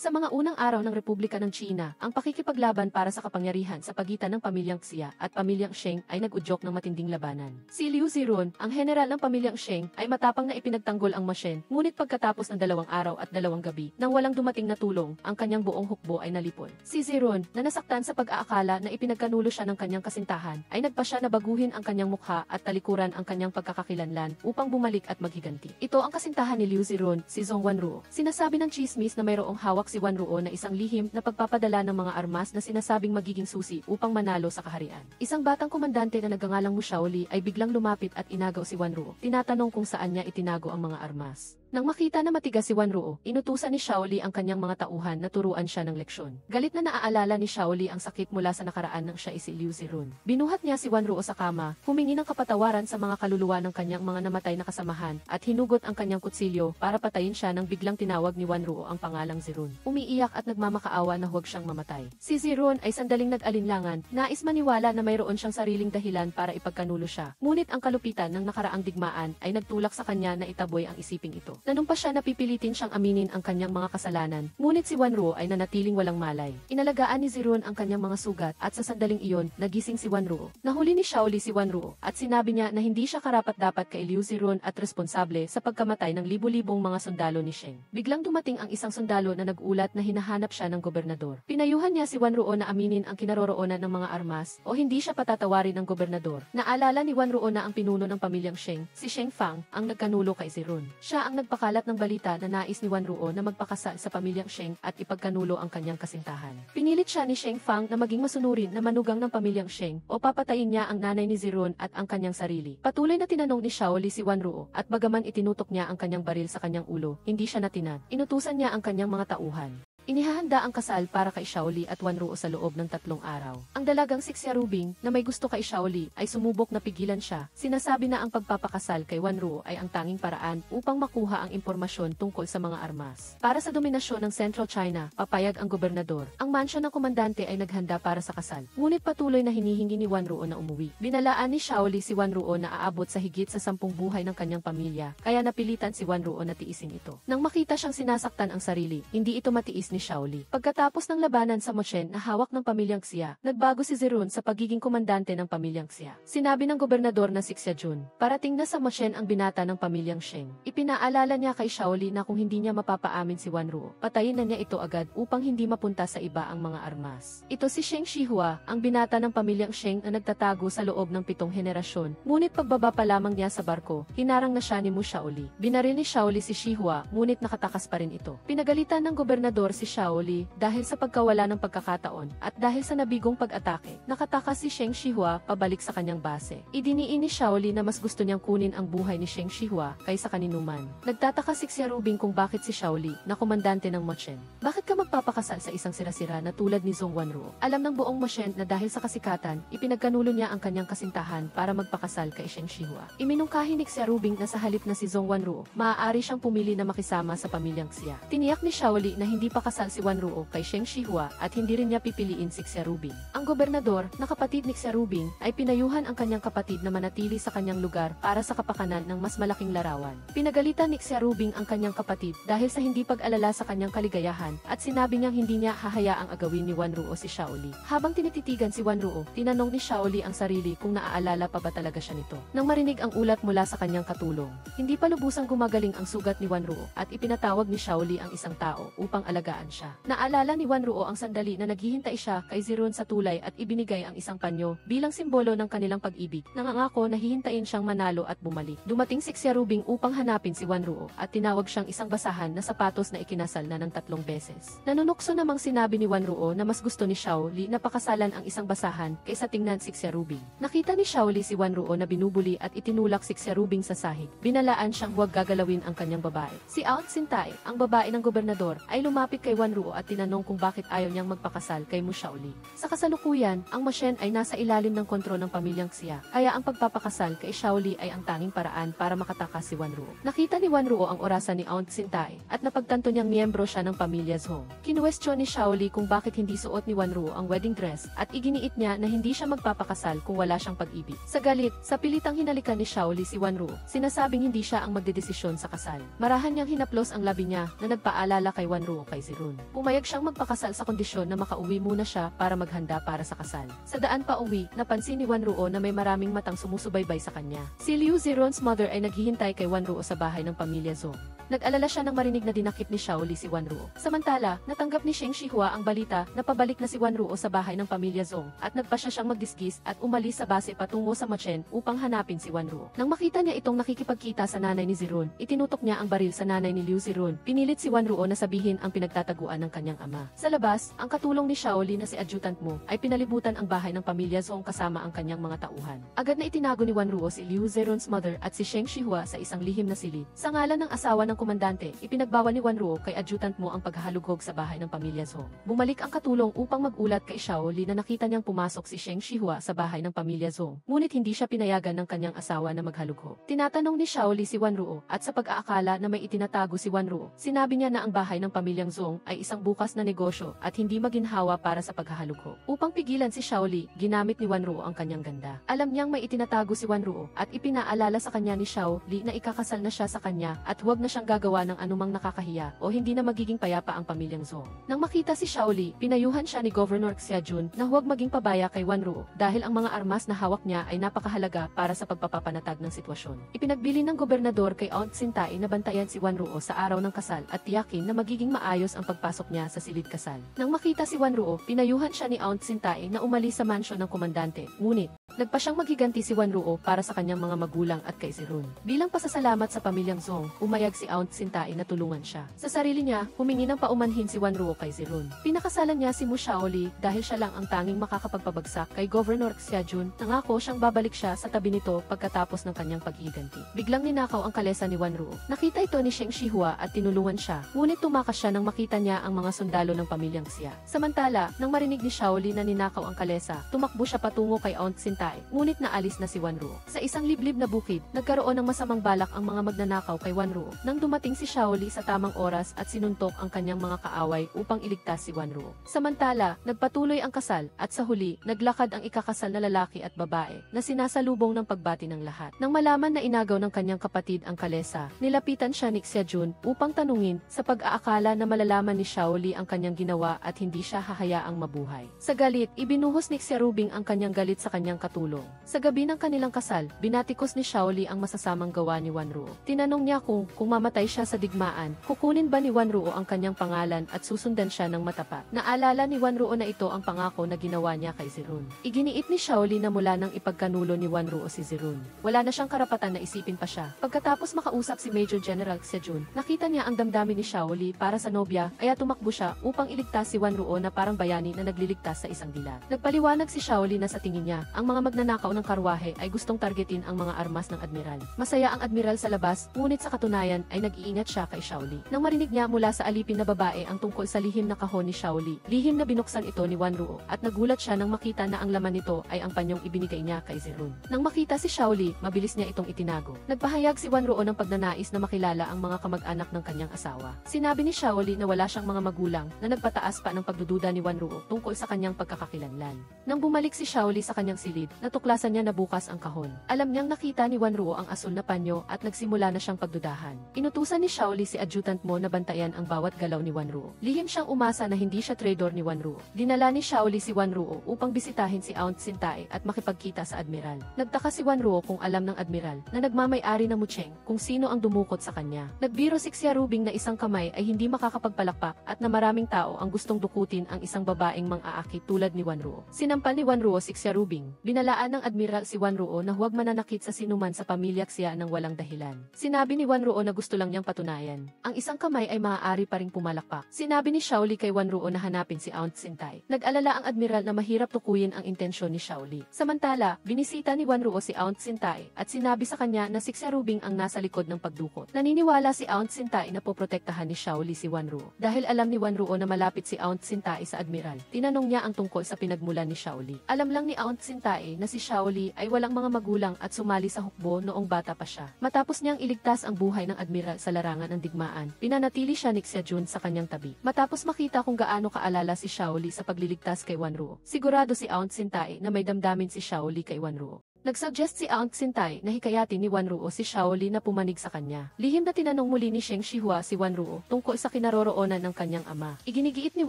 Sa mga unang araw ng Republika ng China, ang pakikipaglaban para sa kapangyarihan sa pagitan ng pamilyang Xia at pamilyang Sheng ay nag-udyok ng matinding labanan. Si Liu Zirun, ang general ng pamilyang Sheng, ay matapang na ipinagtanggol ang Ma Shen, ngunit pagkatapos ng 2 araw at 2 gabi, nang walang dumating na tulong, ang kanyang buong hukbo ay nalipol. Si Zirun, na nasaktan sa pag-aakala na ipinagkanulo siya ng kanyang kasintahan, ay nagpasya na baguhin ang kanyang mukha at talikuran ang kanyang pagkakakilanlan upang bumalik at maghiganti. Ito ang kasintahan ni Liu Zirun, si Zhong Wanruo. Sinasabi ng chismis na mayroong hawak si Wanruo na isang lihim na pagpapadala ng mga armas na sinasabing magiging susi upang manalo sa kaharian. Isang batang komandante na nagngangalang Mu Shaoli ay biglang lumapit at inagaw si Wanruo. Tinatanong kung saan niya itinago ang mga armas. Nang makita na matigas si Wanruo, inutusan ni Shaoli ang kanyang mga tauhan na turuan siya ng leksyon. Galit na naaalala ni Shaoli ang sakit mula sa nakaraan ng siya si Liu Zirun. Binuhat niya si Wanruo sa kama, humingi ng kapatawaran sa mga kaluluwa ng kanyang mga namatay na kasamahan, at hinugot ang kanyang kutsilyo para patayin siya nang biglang tinawag ni Wanruo ang pangalang Zirun. Umiiyak at nagmamakaawa na huwag siyang mamatay. Si Zirun ay sandaling nag-alinlangan, nais maniwala na mayroon siyang sariling dahilan para ipagkanulo siya. Ngunit ang kalupitan ng nakaraang digmaan ay nagtulak sa kanya na itaboy ang isiping ito. Nanumpa siya na pipilitin siyang aminin ang kanyang mga kasalanan, ngunit si Wanruo ay nanatiling walang malay. Inalagaan ni Zirun ang kanyang mga sugat at sa sandaling iyon, nagising si Wanruo. Nahuli ni Shaoli si Wanruo at sinabi niya na hindi siya karapat-dapat kay Liu Zirun at responsable sa pagkamatay ng libu-libong mga sundalo ni Sheng. Biglang dumating ang isang sundalo na nag-ulat na hinahanap siya ng gobernador. Pinayuhan niya si Wanruo na aminin ang kinaroroonan ng mga armas o hindi siya patatawarin ng gobernador. Naalala ni Wanruo na ang pinuno ng pamilyang Sheng, si Sheng Fang, ang nagkanulo kay Zirun. Siya ang nagpakalat ng balita na nais ni Wanruo na magpakasal sa pamilyang Sheng at ipagkanulo ang kanyang kasintahan. Pinilit siya ni Sheng Fang na maging masunurin na manugang ng pamilyang Sheng o papatayin niya ang nanay ni Zirun at ang kanyang sarili. Patuloy na tinanong ni Shaoli si Wanruo at bagaman itinutok niya ang kanyang baril sa kanyang ulo, hindi siya natinag. Inutusan niya ang kanyang mga tauhan. Inihahanda ang kasal para kay Shaoli at Wanruo sa loob ng 3 araw. Ang dalagang si Xia Rubing, na may gusto kay Shaoli, ay sumubok na pigilan siya. Sinasabi na ang pagpapakasal kay Wanruo ay ang tanging paraan upang makuha ang impormasyon tungkol sa mga armas. Para sa dominasyon ng Central China, papayag ang gobernador. Ang mansyon ng komandante ay naghanda para sa kasal. Ngunit patuloy na hinihingi ni Wanruo na umuwi. Binalaan ni Shaoli si Wanruo na aabot sa higit sa 10 buhay ng kanyang pamilya, kaya napilitan si Wanruo na tiisin ito. Nang makita siyang sinasaktan ang sarili, hindi ito matiis ni Shaoli. Pagkatapos ng labanan sa Ma Shen na hawak ng pamilyang Xia, nagbago si Zirun sa pagiging komandante ng pamilyang Xia. Sinabi ng gobernador na si Xia Jun, parating na sa Ma Shen ang binata ng pamilyang Sheng. Ipinaalala niya kay Shaoli na kung hindi niya mapapaamin si Wanruo, patayin na niya ito agad upang hindi mapunta sa iba ang mga armas. Ito si Sheng Shihua, ang binata ng pamilyang Sheng na nagtatago sa loob ng 7 henerasyon. Ngunit pagbaba pa lamang niya sa barko, hinarang na siya ni Mu Shaoli. Binaril ni Shaoli si Shihua, ngunit nakatakas pa rin ito. Pinagalitan ng gobernador si Shaoli dahil sa pagkawala ng pagkakataon at dahil sa nabigong pag-atake, nakatakas si Sheng Shihua pabalik sa kanyang base. Idiniin ni Shaoli na mas gusto niyang kunin ang buhay ni Sheng Shihua kaysa kaninuman. Nagtataka si Xia Rubing kung bakit si Shaoli, na komandante ng Ma Shen, bakit ka magpapakasal sa isang sirasira na tulad ni Zhong Wanruo? Alam ng buong Ma Shen na dahil sa kasikatan, ipinagkanulo niya ang kanyang kasintahan para magpakasal kay Sheng Shihua. Iminungkahi ni Xia Rubing na sa halip na si Zhong Wanruo, maaari siyang pumili na makisama sa pamilyang Xia. Tiniyak ni Shaoli na hindi pa kasal si Wanruo kay Sheng Shihua at hindi rin niya pipiliin si Xia Rubing. Ang gobernador, na kapatid ni Xia Rubing, ay pinayuhan ang kanyang kapatid na manatili sa kanyang lugar para sa kapakanan ng mas malaking larawan. Pinagalitan ni Xia Rubing ang kanyang kapatid dahil sa hindi pag-alala sa kanyang kaligayahan at sinabi niyang hindi niya hahayaang agawin ni Wanruo si Shaoli. Habang tinititigan si Wanruo, tinanong ni Shaoli ang sarili kung naaalala pa ba talaga siya nito. Nang marinig ang ulat mula sa kanyang katulong, hindi pa lubusang gumagaling ang sugat ni Wanruo at ipinatawag ni Shaoli ang isang tao upang alagaan siya. Naalala ni Wanruo ang sandali na naghihintay siya kay Zirun sa tulay at ibinigay ang isang panyo bilang simbolo ng kanilang pag-ibig. Nangangako na hihintayin siyang manalo at bumalik. Dumating si Xia Rubing upang hanapin si Wanruo at tinawag siyang isang basahan na sapatos na ikinasal na ng 3 beses. Nanunukso namang sinabi ni Wanruo na mas gusto ni Shaoli na pakasalan ang isang basahan kaysa tingnan si Xia Rubing. Nakita ni Shaoli si Wanruo na binubuli at itinulak si Xia Rubing sa sahig. Binalaan siyang huwag gagalawin ang kanyang babae. Si Aung Sintai, ang babae ng gobernador, ay lumapit kay Wanruo at tinanong kung bakit ayaw niyang magpakasal kay Mu Shaoli. Sa kasalukuyan, ang Ma Shen ay nasa ilalim ng kontrol ng pamilyang Xia, kaya ang pagpapakasal kay Shaoli ay ang tanging paraan para makatakas si Wanruo. Nakita ni Wanruo ang orasan ni Aung Sintai at napagtanto niyang miyembro siya ng pamilya Zhong. Kinuwestiyon ni Xiaoli kung bakit hindi suot ni Wanruo ang wedding dress at iginiit niya na hindi siya magpapakasal kung wala siyang pag-ibig. Sa galit, sa pilitang hinalikan ni Xiaoli si Wanruo, sinasabing hindi siya ang magdedesisyon sa kasal. Marahan niyang hinaplos ang labi niya na nagpaalala kay Wanruo kay Zirun. Pumayag siyang magpakasal sa kondisyon na makauwi muna siya para maghanda para sa kasal. Sa daan pa uwi, napansin ni Wanruo na may maraming matang sumusubaybay sa kanya. Si Liu Zirun's mother ay naghihintay kay Wanruo sa bahay ng pamilya Zhong. Nag-alala siya nang marinig na dinakip ni Xiaoli si Wanruo. Samantala, natanggap ni Sheng Shihua ang balita na pabalik na si Wanruo sa bahay ng pamilya Zhong at nagpasya siyang magdisgis at umalis sa base patungo sa Machen upang hanapin si Wanruo. Nang makita niya itong nakikipagkita sa nanay ni Zirun, itinutok niya ang baril sa nanay ni Liu Zirun. Pinilit si Wanruo na sabihin ang pinagtataguan ng kanyang ama. Sa labas, ang katulong ni Xiaoli na si Adjutant Mo ay pinalibutan ang bahay ng pamilya Zhong kasama ang kanyang mga tauhan. Agad na itinago ni Wanruo si Liu Zirun's mother at si Sheng Shihua sa isang lihim na silid. Sa ngalan ng asawa ng komandante, ipinagbawal ni Wanruo kay Adjutant Mo ang paghahalughog sa bahay ng pamilya Zhong. Bumalik ang katulong upang magulat kay Xiaoli na nakita niyang pumasok si Sheng Shihua sa bahay ng pamilya Zhong, ngunit hindi siya pinayagan ng kanyang asawa na maghalughog. Tinatanong ni Xiaoli si Wanruo at sa pag-aakala na may itinatago si Wanruo, sinabi niya na ang bahay ng pamilyang Zhong ay isang bukas na negosyo at hindi maginhawa para sa paghahalughog. Upang pigilan si Xiaoli, ginamit ni Wanruo ang kanyang ganda. Alam niyang may itinatago si Wanruo at ipinaalala sa kanya ni Xiaoli na ikakasal na siya sa kanya at huwag na siyang gagawa ng anumang nakakahiya o hindi na magiging payapa ang pamilyang Zhong. Nang makita si Xiaoli, pinayuhan siya ni Governor Xiajun na huwag maging pabaya kay Wanruo dahil ang mga armas na hawak niya ay napakahalaga para sa pagpapapanatag ng sitwasyon. Ipinagbili ng gobernador kay Aunt Sintai na bantayan si Wanruo sa araw ng kasal at tiyakin na magiging maayos ang pagpasok niya sa silid kasal. Nang makita si Wanruo, pinayuhan siya ni Aunt Sintai na umalis sa mansyon ng komandante. Ngunit, nagpa siyang maghiganti si Wanruo para sa kanyang mga magulang at kay Zirun. Bilang pasasalamat sa pamilyang Zhong, umayag si Aunt Sintai na tulungan siya. Sa sarili niya, humingi ng paumanhin si Wanruo kay Zirun. Pinakasalan niya si Mu Xiaoli dahil siya lang ang tanging makakapagpabagsak kay Governor Xiajun. Nangako siyang babalik siya sa tabi nito pagkatapos ng kanyang paghiganti. Biglang ninakaw ang kalesa ni Wanruo. Nakita ito ni Sheng Shihua at tinulungan siya. Ngunit tumakas siya nang makita niya ang mga sundalo ng pamilyang Xia. Samantala, nang marinig ni Xiaoli na ninakaw ang kalesa, tumakbo siya patungo kay Aunt Sintai. Ngunit naalis na si Wanruo. Sa isang liblib na bukid, nagkaroon ng masamang balak ang mga magnanakaw kay Wanruo. Nang dumating si Xiaoli sa tamang oras at sinuntok ang kanyang mga kaaway upang iligtas si Wanruo. Samantala, nagpatuloy ang kasal at sa huli, naglakad ang ikakasal na lalaki at babae na sinasalubong ng pagbati ng lahat. Nang malaman na inagaw ng kanyang kapatid ang kalesa, nilapitan siya ni Xiajun upang tanungin sa pag-aakala na malalaman ni Xiaoli ang kanyang ginawa at hindi siya hahayaang mabuhay. Sa galit, ibinuhos ni Xiarubing ang kanyang galit sa kanyang katulong. Sa gabi ng kanilang kasal, binatikos ni Xiaoli ang masasamang gawa ni Wanruo. Tinanong niya kung mamatay siya sa digmaan, kukunin ba ni Wanruo ang kanyang pangalan at susundan siya ng matapat. Naalala ni Wanruo na ito ang pangako na ginawa niya kay Zirun. Iginiit ni Xiaoli na mula nang ipagkanulo ni Wanruo si Zirun, wala na siyang karapatan na isipin pa siya. Pagkatapos makausap si Major General Xiajun, nakita niya ang damdamin ni Xiaoli para sa nobya, kaya tumakbo siya upang iligtas si Wanruo na parang bayani na nagliligtas sa isang dilag. Nagpaliwanag si Xiaoli na sa tingin niya, ang mga magnanakaw ng karwahe ay gustong targetin ang mga armas ng admiral. Masaya ang admiral sa labas, ngunit sa katunayan ay nag-iingat siya kay Xiaoli. Nang marinig niya mula sa alipin na babae ang tungkol sa lihim na kahon ni Xiaoli, lihim na binuksan ito ni Wanruo at nagulat siya nang makita na ang laman nito ay ang panyong ibinigay niya kay Zirun. Nang makita si Xiaoli, mabilis niya itong itinago. Nagpahayag si Wanruo ng pagnanais na makilala ang mga kamag-anak ng kanyang asawa. Sinabi ni Xiaoli na wala siyang mga magulang na nagpataas pa ng pagdududa ni Wanruo tungkol sa kanyang pagkakakilanlan. Nang bumalik si Xiaoli sa kanyang silid, natuklasan niya na bukas ang kahon. Alam niyang nakita ni Wanruo ang asul na panyo at nagsimula na siyang pagdudahan. Inutusan ni Xiaoli si Adjutant Mo na bantayan ang bawat galaw ni Wanruo. Lihim siyang umasa na hindi siya traidor ni Wanruo. Dinala ni Xiaoli si Wanruo upang bisitahin si Aunt Sintai at makipagkita sa admiral. Nagtaka si Wanruo kung alam ng admiral na nagmamay-ari ng Mucheng kung sino ang dumukot sa kanya. Nagbiro si Xiarubing na isang kamay ay hindi makakapagpalakpak at na maraming tao ang gustong dukutin ang isang babaeng mang-aakit tulad ni Wanruo. Sinampal ni Wanruo si Xiarubing. Binalaan ng admiral si Wanruo na huwag mananakit sa sinuman sa pamilya Xia ng walang dahilan. Sinabi ni Wanruo na gusto lang niyang patunayan. Ang isang kamay ay maaari pa ring pumalakpak. Sinabi ni Xiaoli kay Wanruo na hanapin si Aunt Sintai. Nag-alala ang admiral na mahirap tukuyin ang intensyon ni Xiaoli. Samantala, binisita ni Wanruo si Aunt Sintai at sinabi sa kanya na si Xiarubing ang nasa likod ng pagdukot. Naniniwala si Aunt Sintai na poprotektahan ni Xiaoli si Wanruo. Dahil alam ni Wanruo na malapit si Aunt Sintai sa admiral, tinanong niya ang tungkol sa pinagmulan ni Xiaoli. Alam lang ni Aunt Sintai na si Xiaoli ay walang mga magulang at sumali sa hukbo noong bata pa siya. Matapos niyang iligtas ang buhay ng admiral admiral sa larangan ng digmaan, pinanatili siya ni Xiajun sa kanyang tabi. Matapos makita kung gaano kaalala si Xiaoli sa pagliligtas kay Wanruo, sigurado si Aung Sintai na may damdamin si Xiaoli kay Wanruo. Nagsuggest si Aung Sintai na hikayatin ni Wanruo si Xiaoli na pumanig sa kanya. Lihim na tinanong muli ni Sheng Shihua si Wanruo tungkol sa kinaroroonan ng kanyang ama. Iginigiit ni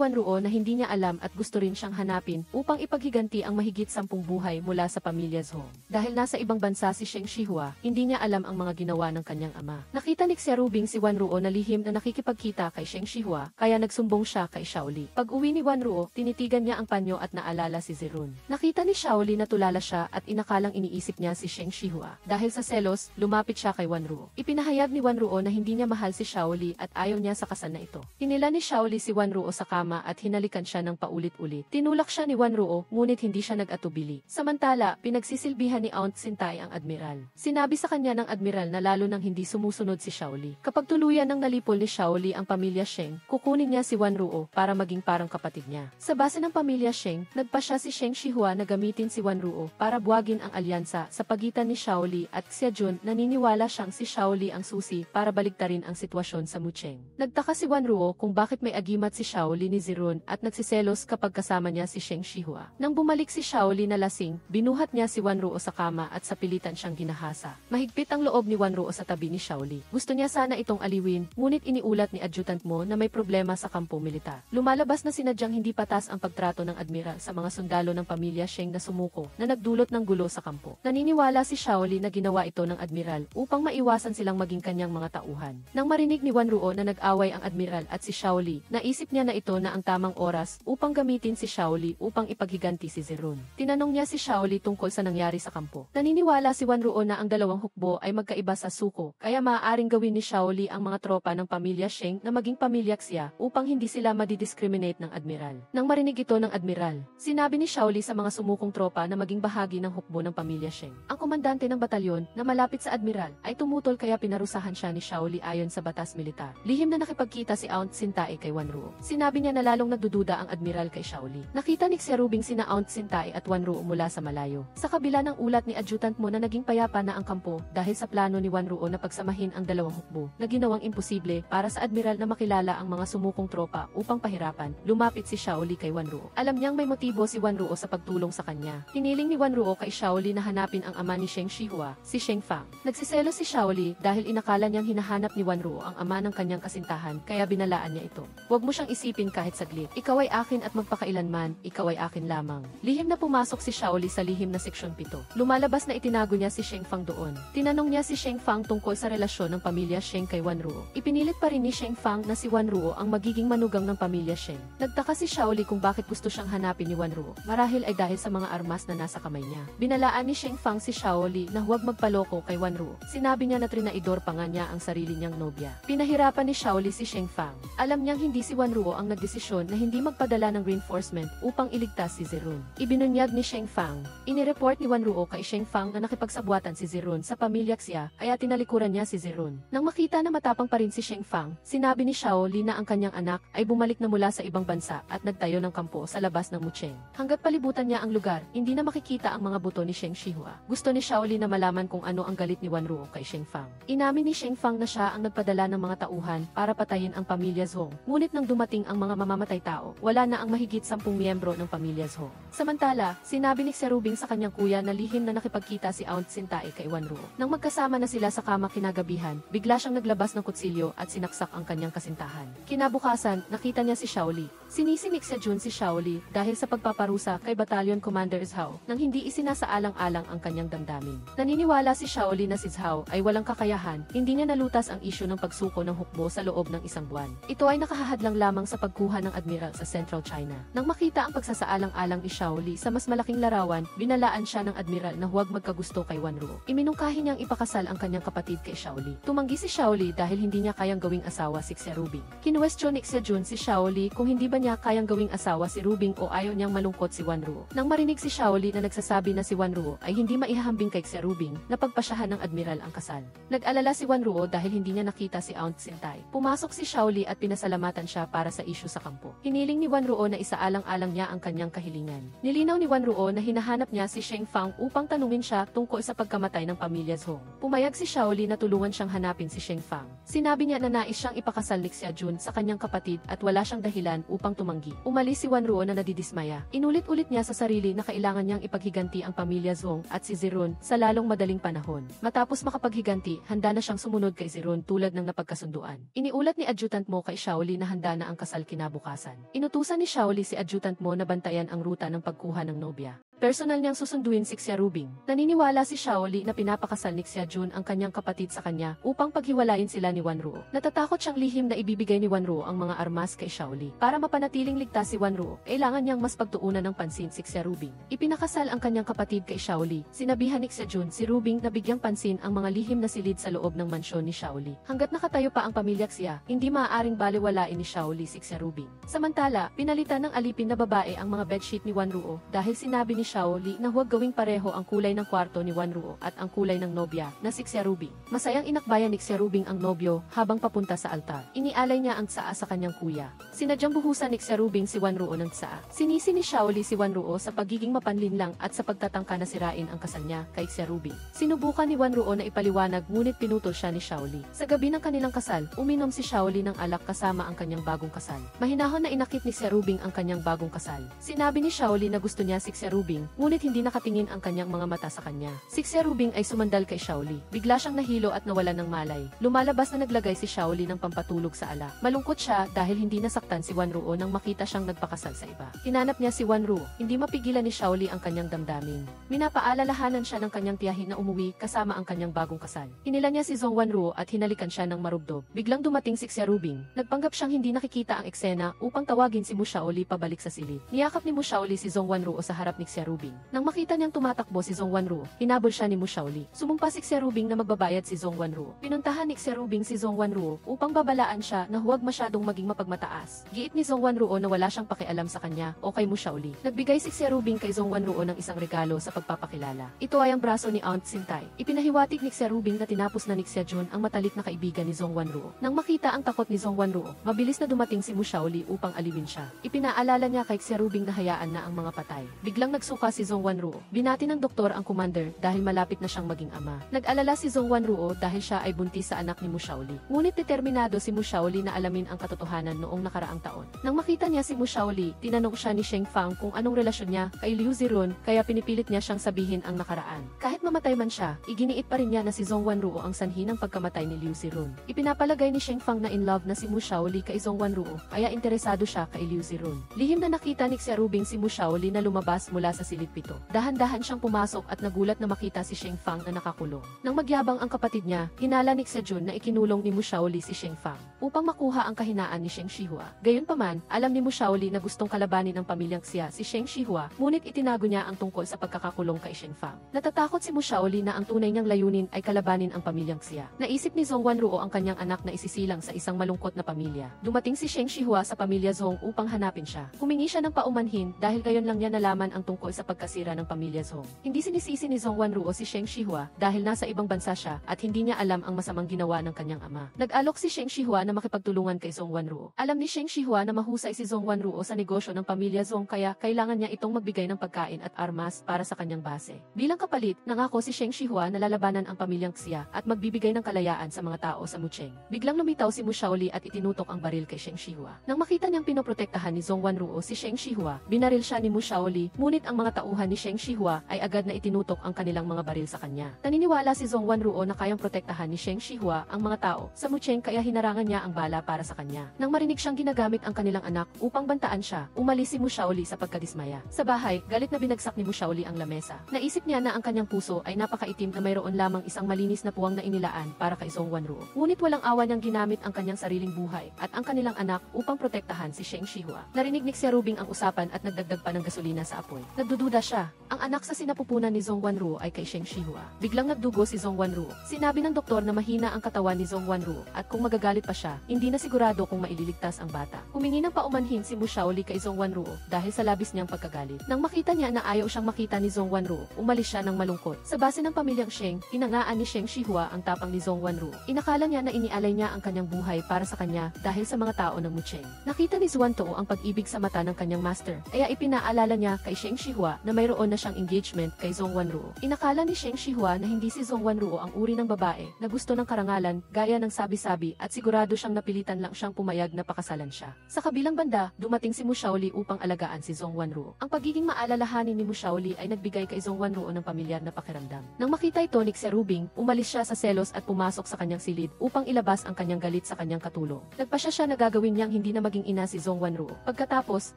Wanruo na hindi niya alam at gusto rin siyang hanapin upang ipaghiganti ang mahigit 10 buhay mula sa pamilya Zhou. Dahil nasa ibang bansa si Sheng Shihua, hindi niya alam ang mga ginawa ng kanyang ama. Nakita ni Xiarubing si Wanruo na lihim na nakikipagkita kay Sheng Shihua, kaya nagsumbong siya kay Xiaoli. Pag-uwi ni Wanruo, tinitigan niya ang panyo at naalala si Zirun. Nakita ni Xiaoli na tulala siya at inakalang iniisip niya si Sheng Shihua. Dahil sa selos, lumapit siya kay Wanruo. Ipinahayag ni Wanruo na hindi niya mahal si Xiaoli at ayaw niya sa kasal na ito. Hinila ni Xiaoli si Wanruo sa kama at hinalikan siya ng paulit-ulit. Tinulak siya ni Wanruo, ngunit hindi siya nag-atubili. Samantala, pinagsisilbihan ni Aung Sintai ang admiral. Sinabi sa kanya ng admiral na lalo nang hindi sumusunod si Xiaoli. Kapag tuluyan ng nalipol ni Xiaoli ang pamilya Sheng, kukunin niya si Wanruo para maging parang kapatid niya. Sa base ng pamilya Sheng, nagpasya si Sheng Shihua na gamitin si Wanruo para buwagin ang alyansa sa pagitan ni Xiaoli at Xiajun. Naniniwala siyang si Xiaoli ang susi para baliktarin ang sitwasyon sa Mucheng. Nagtaka si Wanruo kung bakit may agimat si Xiaoli ni Zirun at nagsiselos kapag kasama niya si Sheng Shihua. Nang bumalik si Xiaoli na lasing, binuhat niya si Wanruo sa kama at sa pilitan siyang ginahasa. Mahigpit ang loob ni Wanruo sa tabi ni Xiaoli. Gusto niya sana itong aliwin, ngunit iniulat ni adjutant mo na may problema sa kampo militar. Lumalabas na sinadyang hindi patas ang pagtrato ng admiral sa mga sundalo ng pamilya Sheng na sumuko na nagdulot ng gulo sa kampo. Naniniwala si Xiaoli na ginawa ito ng admiral upang maiwasan silang maging kanyang mga tauhan. Nang marinig ni Wanruo na nag-away ang admiral at si Xiaoli, naisip niya na ito na ang tamang oras upang gamitin si Xiaoli upang ipaghiganti si Zirun. Tinanong niya si Xiaoli tungkol sa nangyari sa kampo. Naniniwala si Wanruo na ang dalawang hukbo ay magkaiba sa suko, kaya maaaring gawin ni Xiaoli ang mga tropa ng pamilya Sheng na maging pamilya Xia upang hindi sila madidiscriminate ng admiral. Nang marinig ito ng admiral, sinabi ni Xiaoli sa mga sumukong tropa na maging bahagi ng hukbo ng pamilya Sheng. Ang komandante ng batalyon na malapit sa admiral ay tumutol kaya pinarusahan siya ni Xiaoli ayon sa batas militar. Lihim na nakipagkita si Aung Sintai kay Wanruo. Sinabi niya na lalong nagdududa ang admiral kay Xiaoli. Nakita ni Xiarubing sina Aung Sintai at Wanruo mula sa malayo. Sa kabila ng ulat ni adjutant mo na naging payapa na ang kampo dahil sa plano ni Wanruo na pagsamahin ang dalawang hukbo na ginawang imposible para sa admiral na makilala ang mga sumukong tropa upang pahirapan, lumapit si Xiaoli kay Wanruo. Alam niyang may motibo si Wanruo sa pagtulong sa kanya. Hiniling ni Wanruo kay Xiaoli na hanapin ang ama ni Sheng Shihua, si Sheng Fang. Nagsiselo si Xiaoli dahil inakala niyang hinahanap ni Wanruo ang ama ng kanyang kasintahan kaya binalaan niya ito. Huwag mo siyang isipin kahit saglit. Ikaw ay akin at magpakailanman, ikaw ay akin lamang. Lihim na pumasok si Xiaoli sa lihim na seksyon 7. Lumalabas na itinago niya si Sheng Fang doon. Tinanong niya si Sheng Fang tungkol sa relasyon ng pamilya Sheng kay Wanruo. Ipinilit pa rin ni Sheng Fang na si Wanruo ang magiging manugang ng pamilya Sheng. Nagtaka si Xiaoli kung bakit gusto siyang hanapin ni Wanruo. Marahil ay dahil sa mga armas na nasa kamay niya. Binalaan ni Sheng Fang si Xiaoli na huwag magpaloko kay Wanruo. Sinabi niya na trinaidor pa nga niya ang sarili niyang nobya. Pinahirapan ni Xiaoli si Sheng Fang. Alam niyang hindi si Wanruo ang nagdesisyon na hindi magpadala ng reinforcement upang iligtas si Zirun. Ibinunyag ni Sheng Fang. Inireport ni Wanruo kay Sheng Fang na nakipagsabuatan si Zirun sa pamilya Xia, kaya tinalikuran niya si Zirun. Nang makita na matapang pa rin si Sheng Fang, sinabi ni Xiaoli na ang kanyang anak ay bumalik na mula sa ibang bansa at nagtayo ng kampo sa labas ng Mucheng. Hanggat palibutan niya ang lugar, hindi na makikita ang mga buto ni Sheng Shihua. Gusto ni Xiaoli na malaman kung ano ang galit ni Wanruo kay Sheng Fang. Inamin ni Sheng Fang na siya ang nagpadala ng mga tauhan para patayin ang pamilya Zhou. Ngunit nang dumating ang mga mamamatay tao, wala na ang mahigit 10 miyembro ng pamilya Zhou. Samantala, sinabi ni Xiarubing sa kanyang kuya na lihim na nakipagkita si Aung Sintai kay Wanruo. Nang magkasama na sila sa kama kinagabihan, bigla siyang naglabas ng kutsilyo at sinaksak ang kanyang kasintahan. Kinabukasan, nakita niya si Xiaoli. Sinisi ni Xiajun si Xiaoli dahil sa pagpaparusa kay Battalion Commander Zhao nang hindi isinasaalang-alang ang kanyang damdamin. Naniniwala si Xiaoli na si Zhao ay walang kakayahan, hindi niya nalutas ang isyu ng pagsuko ng hukbo sa loob ng isang buwan. Ito ay nakahahadlang lamang sa pagkuha ng admiral sa Central China. Nang makita ang pagsasaalang-alang ni Xiaoli sa mas malaking larawan, binalaan siya ng admiral na huwag magkagusto kay Wanruo. Iminungkahi niyang ipakasal ang kanyang kapatid kay Xiaoli. Tumanggi si Xiaoli dahil hindi niya kayang gawing asawa si Xiarubing. Kinuwestiyon ni Xiajun si Xiaoli kung hindi ba ba niya kayang gawing asawa si Rubing o ayaw niyang malungkot si Wanruo. Nang marinig si Xiaoli na nagsasabi na si Wanruo ay hindi maihahambing kay Xia Rubing, napagpasyahan ng admiral ang kasal. Nag-alala si Wanruo dahil hindi niya nakita si Aunt Sintai. Pumasok si Xiaoli at pinasalamatan siya para sa isyu sa kampo. Hiniling ni Wanruo na isaalang-alang niya ang kanyang kahilingan. Nilinaw ni Wanruo na hinahanap niya si Sheng Fang upang tanungin siya tungkol sa pagkamatay ng pamilya Zhong. Pumayag si Xiaoli na tulungan siyang hanapin si Sheng Fang. Sinabi niya na nais siyang ipakasal ni Xia Jun sa kanyang kapatid at wala siyang dahilan upang tumanggi. Umalis si Wanruo na nadidismaya. Inulit-ulit niya sa sarili na kailangan niyang ipaghiganti ang pamilya Zhong at si Zirun sa lalong madaling panahon. Matapos makapaghiganti, handa na siyang sumunod kay Zirun tulad ng napagkasunduan. Iniulat ni Adjutant Mo kay Xiaoli na handa na ang kasal kinabukasan. Inutusan ni Xiaoli si Adjutant Mo na bantayan ang ruta ng pagkuha ng nobya. Personal niyang susunduin si Xia Rubing. Naniniwala si Xiaoli na pinapakasal ni Xia Jun ang kanyang kapatid sa kanya upang paghiwalayin sila ni Wanruo. Natatakot siyang lihim na ibibigay ni Wanruo ang mga armas kay Xiaoli. Para mapanatiling ligtas si Wanruo, kailangan niyang mas pagtuunan ng pansin si Xia Rubing. Ipinakasal ang kanyang kapatid kay Xiaoli. Sinabihan ni Xia Jun si Rubing na bigyang pansin ang mga lihim na silid sa loob ng mansyon ni Xiaoli. Hanggat nakatayo pa ang pamilya Xia, hindi maaaring baliwalain ni Xiaoli si Xia Rubing. Samantala, pinalitan ng alipin na babae ang mga bedsheet ni Wanruo dahil sinabi ni Xiaoli na huwag gawing pareho ang kulay ng kwarto ni Wanruo at ang kulay ng nobya na si Xia Rubing. Masayang inakbayan ni Xia Rubing ang nobyo habang papunta sa altar. Inialay niya ang tsaa sa kanyang kuya. Sinadyang buhusan ni Xia Rubing si Wanruo ng tsaa. Sinisi ni Xiaoli si Wanruo sa pagiging mapanlinlang at sa pagtatangka na sirain ang kasal niya kay Xia Rubing. Sinubukan ni Wanruo na ipaliwanag ngunit pinutol siya ni Xiaoli. Sa gabi ng kanilang kasal, uminom si Xiaoli ng alak kasama ang kanyang bagong kasal. Mahinahon na inakit ni Xia Rubing ang kanyang bagong kasal. Sinabi ni Xiaoli na gusto niya si Xia Rubing, ngunit hindi nakatingin ang kanyang mga mata sa kanya. Si Xia Rubing ay sumandal kay Xiaoli. Bigla siyang nahilo at nawalan ng malay. Lumalabas na naglagay si Xiaoli ng pampatulog sa alak. Malungkot siya dahil hindi nasaktan si Wanruo nang makita siyang nagpakasal sa iba. Hinanap niya si Wanruo. Hindi mapigilan ni Xiaoli ang kanyang damdamin. Minapaalalahanan siya ng kanyang tiyahin na umuwi kasama ang kanyang bagong kasal. Hinila niya si Zhong Wanruo at hinalikan siya ng marubdob. Biglang dumating si Xia Rubing. Nagpanggap siyang hindi nakikita ang eksena upang tawagin si Mu Xiaoli pabalik sa silid. Niyakap ni Mu Xiaoli si Zhong Wanruo sa harap ni Xia Rubing. Nang makita niyang tumatakbo si Zhong Wanruo, hinabol siya ni Mu Xiaoli. Sumumpa si Xia Rubing na magbabayad si Zhong Wanruo. Pinuntahan ni Xia Rubing si Zhong Wanruo upang babalaan siya na huwag masyadong maging mapagmataas. Giit ni Zhong Wanruo na wala siyang pakialam sa kanya o kay Mu Xiaoli. Nagbigay si Xia Rubing kay Zhong Wanruo ng isang regalo sa pagpapakilala. Ito ay ang braso ni Aunt Sintai. Ipinahiwatig ni Xia Rubing na tinapos na ni Xia Jun ang matalik na kaibigan ni Zhong Wanruo. Nang makita ang takot ni Zhong Wanruo, mabilis na dumating si Mu Xiaoli upang aliwin siya. Ipinaalala niya kay Xia Rubing na hayaan na ang mga patay. Biglang nagsuka si Zhong Wanruo. Binati ng doktor ang commander dahil malapit na siyang maging ama. Nag-alala si Zhong Wanruo dahil siya ay buntis sa anak ni Mu Xiaoli. Ngunit determinado si Mu Xiaoli na alamin ang katotohanan noong nakaraang taon. Nang makita niya si Mu Xiaoli, tinanong siya ni Sheng Fang kung anong relasyon niya kay Liu Zirun, kaya pinipilit niya siyang sabihin ang nakaraan. Kahit mamatay man siya, iginiit pa rin niya na si Zhong Wanruo ang sanhi ng pagkamatay ni Liu Zirun. Ipinapalagay ni Sheng Fang na in love na si Mu Xiaoli kay Zhong Wanruo, kaya interesado siya kay Liu Zirun. Lihim na nakita ni Xia Rubing si Mu Xiaoli na lumabas mula sa silid pito. Dahan-dahan siyang pumasok at nagulat na makita si Sheng Fang na nakakulong. Nang magyabang ang kapatid niya, hinala ni Xia Jun na ikinulong ni Mu Xiaoli si Sheng Fang upang makuha ang kahinaan ni Sheng Shihua. Gayunpaman, alam ni Mu Xiaoli na gustong kalabanin ng pamilyang Xia si Sheng Shihua, ngunit itinago niya ang tungkol sa pagkakakulong kay Sheng Fang. Natatakot si Mu Xiaoli na ang tunay niyang layunin ay kalabanin ang pamilyang Xia. Naisip ni Zhong Wanruo ang kanyang anak na isisilang sa isang malungkot na pamilya. Dumating si Sheng Shihua sa pamilya Zhong upang hanapin siya. Humingi siya ng paumanhin dahil gayon lang niya nalaman ang tungkol sa pagkasira ng pamilya Zhong. Hindi sinisisi ni Zhong Wanruo si Sheng Shihua dahil nasa ibang bansa siya at hindi niya alam ang masamang ginawa ng kanyang ama. Nag-alok si Sheng Shihua na makipagtulungan kay Zhong Wanruo. Alam ni Sheng Shihua na mahusay si Zhong Wanruo sa negosyo ng pamilya Zhong kaya kailangan niya itong magbigay ng pagkain at armas para sa kanyang base. Bilang kapalit, nangako si Sheng Shihua na lalabanan ang pamilyang Xia at magbibigay ng kalayaan sa mga tao sa Mucheng. Biglang lumitaw si Mu Xiaoli at itinutok ang baril kay Sheng Shihua. Nang makita niyang pinoprotektahan ni Zhong Wanruo si Sheng Shihua, binaril siya ni Mu Xiaoli, ngunit ang mga tauhan ni Sheng Shihua ay agad na itinutok ang kanilang mga baril sa kanya. Naniniwala si Zhong Wanruo na kayang protektahan ni Sheng Shihua ang mga tao sa Mucheng kaya hinarangan niya ang bala para sa kanya. Nang marinig siyang ginagamit ang kanilang anak upang bantaan siya, umalis si Mu Xiaoli sa pagkadismaya. Sa bahay, galit na binagsak ni Mu Xiaoli ang lamesa. Naisip niya na ang kanyang puso nito ay napakaitim na mayroon lamang isang malinis na puwang na inilaan para kay Zhong Wanruo. Ngunit walang awa niyang ginamit ang kanyang sariling buhay at ang kanilang anak upang protektahan si Sheng Shihua. Narinig ni Xerubing ang usapan at nagdagdag pa ng gasolina sa apoy. Nagdududa siya. Ang anak sa sinapupunan ni Zhong Wanruo ay kay Sheng Shihua. Biglang nagdugo si Zhong Wanruo. Sinabi ng doktor na mahina ang katawan ni Zhong Wanruo at kung magagalit pa siya, hindi na sigurado kung maililigtas ang bata. Humingi ng paumanhin si Mu Shaoli kay Zhong Wanruo dahil sa labis niyang pagkagalit. Nang makita niya na ayaw siyang makita ni Zhong Wanruo, umalis siya ng malungkot. Sa base ng pamilyang Sheng, hinangaan ni Sheng Shihua ang tapang ni Zhong Wanruo. Inakala niya na inialay niya ang kanyang buhay para sa kanya dahil sa mga tao ng Mucheng. Nakita ni Zuan Tuo ang pag-ibig sa mata ng kanyang master, kaya ipinaalala niya kay Sheng Shihua na mayroon na siyang engagement kay Zhong Wanruo. Inakala ni Sheng Shihua na hindi si Zhong Wanruo ang uri ng babae na gusto ng karangalan gaya ng sabi-sabi at sigurado siyang napilitan lang siyang pumayag na pakasalan siya. Sa kabilang banda, dumating si Mu Shaoli upang alagaan si Zhong Wanruo. Ang pagiging maalalahanin ni Mu Shaoli ay nagbigay kay Zhong Wanruo ng pamilyar na pakiramdam. Nang makita ito ni Xerubing, umalis siya sa selos at pumasok sa kanyang silid upang ilabas ang kanyang galit sa kanyang katulong. Nagpasya siya na gagawin niyang hindi na maging ina si Zhong Wanruo. Pagkatapos,